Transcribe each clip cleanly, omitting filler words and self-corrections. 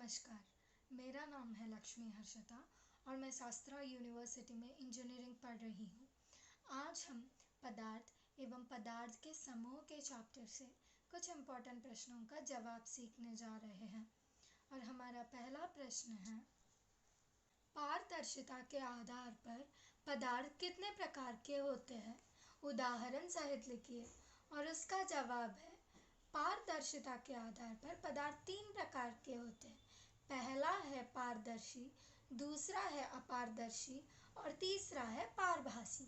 नमस्कार, मेरा नाम है लक्ष्मी हर्षिता और मैं शास्त्रा यूनिवर्सिटी में इंजीनियरिंग पढ़ रही हूँ। आज हम पदार्थ एवं पदार्थ के समूह के चैप्टर से कुछ इम्पोर्टेंट प्रश्नों का जवाब सीखने जा रहे हैं और हमारा पहला प्रश्न है, पारदर्शिता के आधार पर पदार्थ कितने प्रकार के होते हैं? उदाहरण सहित लिखिए। और उसका जवाब है, पारदर्शिता के आधार पर पदार्थ 3 प्रकार के होते हैं। पहला है पारदर्शी, दूसरा है अपारदर्शी और तीसरा है पारभासी।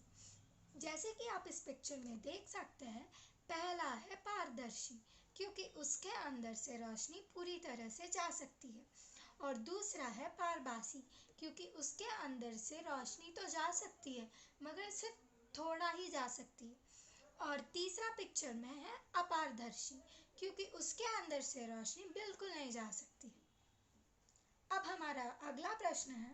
जैसे कि आप इस पिक्चर में देख सकते हैं, पहला है पारदर्शी क्योंकि उसके अंदर से रोशनी पूरी तरह से जा सकती है, और दूसरा है पारभासी क्योंकि उसके अंदर से रोशनी तो जा सकती है मगर सिर्फ थोड़ा ही जा सकती है, और तीसरा पिक्चर में है अपारदर्शी क्योंकि उसके अंदर से रोशनी बिल्कुल नहीं जा सकती। अब हमारा अगला प्रश्न है,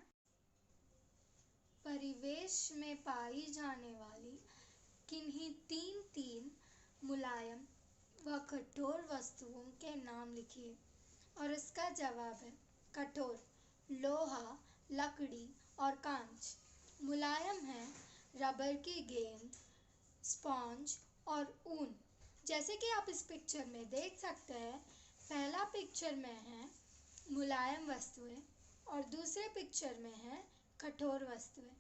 परिवेश में पाई जाने वाली किन्हीं तीन मुलायम व कठोर वस्तुओं के नाम लिखिए। और इसका जवाब है, कठोर लोहा, लकड़ी और कांच। मुलायम है रबर की गेंद, स्पॉन्ज और ऊन। जैसे कि आप इस पिक्चर में देख सकते हैं, पहला पिक्चर में है मुलायम वस्तुएं और दूसरे पिक्चर में है कठोर वस्तुएं।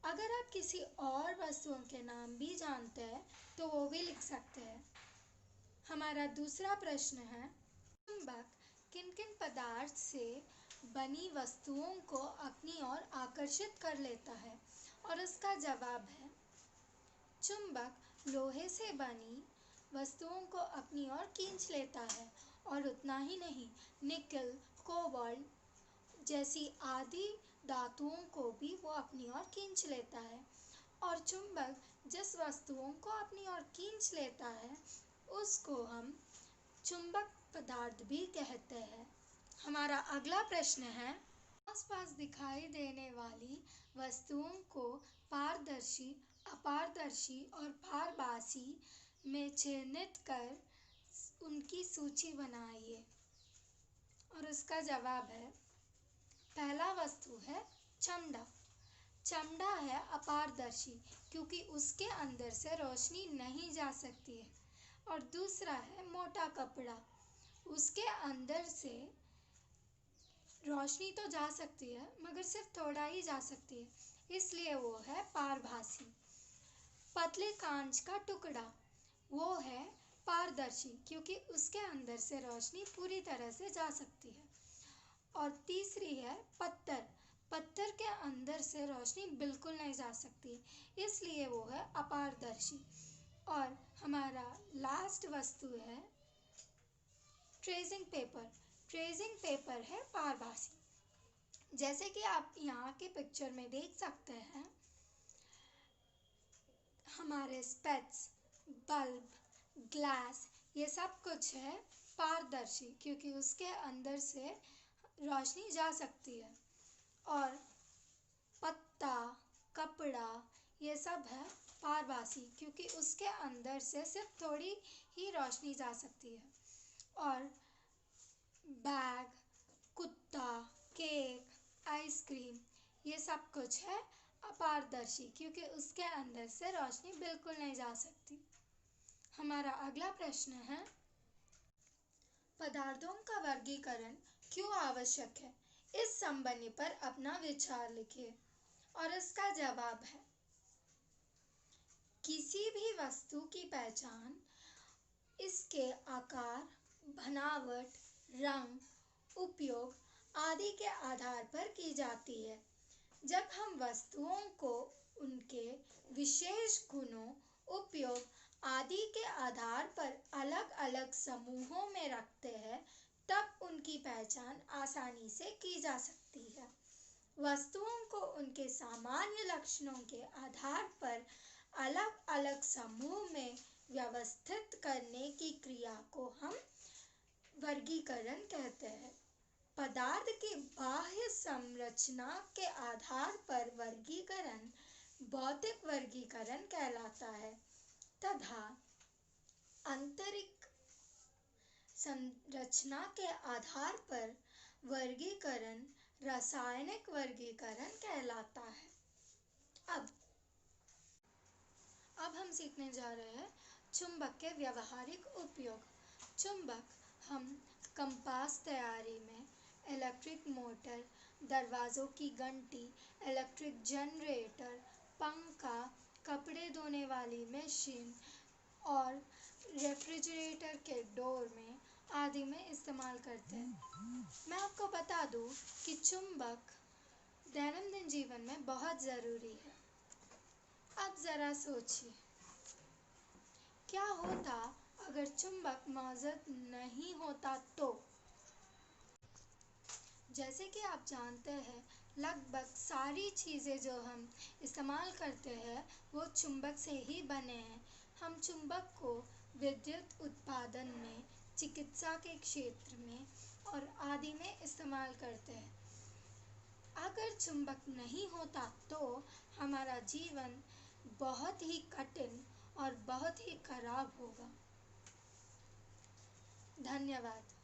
अगर आप किसी और वस्तुओं के नाम भी जानते हैं तो वो भी लिख सकते हैं। हमारा दूसरा प्रश्न है, चुंबक किन किन पदार्थ से बनी वस्तुओं को अपनी ओर आकर्षित कर लेता है? और इसका जवाब है, चुंबक लोहे से बनी वस्तुओं को अपनी ओर खींच लेता है, और उतना ही नहीं, निकल, कोबाल्ट जैसी आदि धातुओं को भी वो अपनी ओर खींच लेता है। और चुंबक जिस वस्तुओं को अपनी ओर खींच लेता है उसको हम चुंबक पदार्थ भी कहते हैं। हमारा अगला प्रश्न है, आसपास दिखाई देने वाली वस्तुओं को पारदर्शी, अपारदर्शी और पारभासी में चिह्नित कर उनकी सूची बनाइए। और उसका जवाब है, पहला वस्तु है चमड़ा। चमड़ा है अपारदर्शी क्योंकि उसके अंदर से रोशनी नहीं जा सकती है। और दूसरा है मोटा कपड़ा, उसके अंदर से रोशनी तो जा सकती है मगर सिर्फ थोड़ा ही जा सकती है, इसलिए वो है पारभासी। पतले कांच का टुकड़ा, वो है पारदर्शी क्योंकि उसके अंदर से रोशनी पूरी तरह से जा सकती है। और तीसरी है पत्थर। पत्थर के अंदर से रोशनी बिल्कुल नहीं जा सकती, इसलिए वो है अपारदर्शी। और हमारा लास्ट वस्तु है ट्रेसिंग पेपर। ट्रेसिंग पेपर है पारभासी। जैसे कि आप यहाँ के पिक्चर में देख सकते हैं, हमारे स्पेट्स, बल्ब, ग्लास, ये सब कुछ है पारदर्शी क्योंकि उसके अंदर से रोशनी जा सकती है। और पत्ता, कपड़ा, ये सब है पारभासी क्योंकि उसके अंदर से सिर्फ थोड़ी ही रोशनी जा सकती है। और बैग, कुत्ता, केक, आइसक्रीम, ये सब कुछ है अपारदर्शी क्योंकि उसके अंदर से रोशनी बिल्कुल नहीं जा सकती। हमारा अगला प्रश्न है, पदार्थों का वर्गीकरण क्यों आवश्यक है? इस संबंध पर अपना विचार लिखिए। और इसका जवाब है, किसी भी वस्तु की पहचान इसके आकार, बनावट, रंग, उपयोग आदि के आधार पर की जाती है। जब हम वस्तुओं को उनके विशेष गुणों, उपयोग आदि के आधार पर अलग-अलग समूहों में रखते हैं, तब उनकी पहचान आसानी से की जा सकती है। वस्तुओं को उनके सामान्य लक्षणों के आधार पर अलग-अलग समूह में व्यवस्थित करने की क्रिया को हम वर्गीकरण कहते हैं। पदार्थ की बाह्य संरचना के आधार पर वर्गीकरण भौतिक वर्गीकरण कहलाता है तथा आंतरिक संरचना के आधार पर वर्गीकरण रासायनिक वर्गीकरण कहलाता है। अब हम सीखने जा रहे हैं चुंबक के व्यावहारिक उपयोग। चुंबक हम कंपास तैयारी में, इलेक्ट्रिक मोटर, दरवाज़ों की घंटी, इलेक्ट्रिक जनरेटर, पंखा, कपड़े धोने वाली मशीन और रेफ्रिजरेटर के डोर में आदि में इस्तेमाल करते हैं। मैं आपको बता दूं कि चुंबक दैनंदिन जीवन में बहुत ज़रूरी है। अब ज़रा सोचिए, क्या होता अगर चुंबक मौजूद नहीं होता तो? जैसे कि आप जानते हैं, लगभग सारी चीज़ें जो हम इस्तेमाल करते हैं वो चुंबक से ही बने हैं। हम चुंबक को विद्युत उत्पादन में, चिकित्सा के क्षेत्र में और आदि में इस्तेमाल करते हैं। अगर चुंबक नहीं होता तो हमारा जीवन बहुत ही कठिन और बहुत ही खराब होगा। धन्यवाद।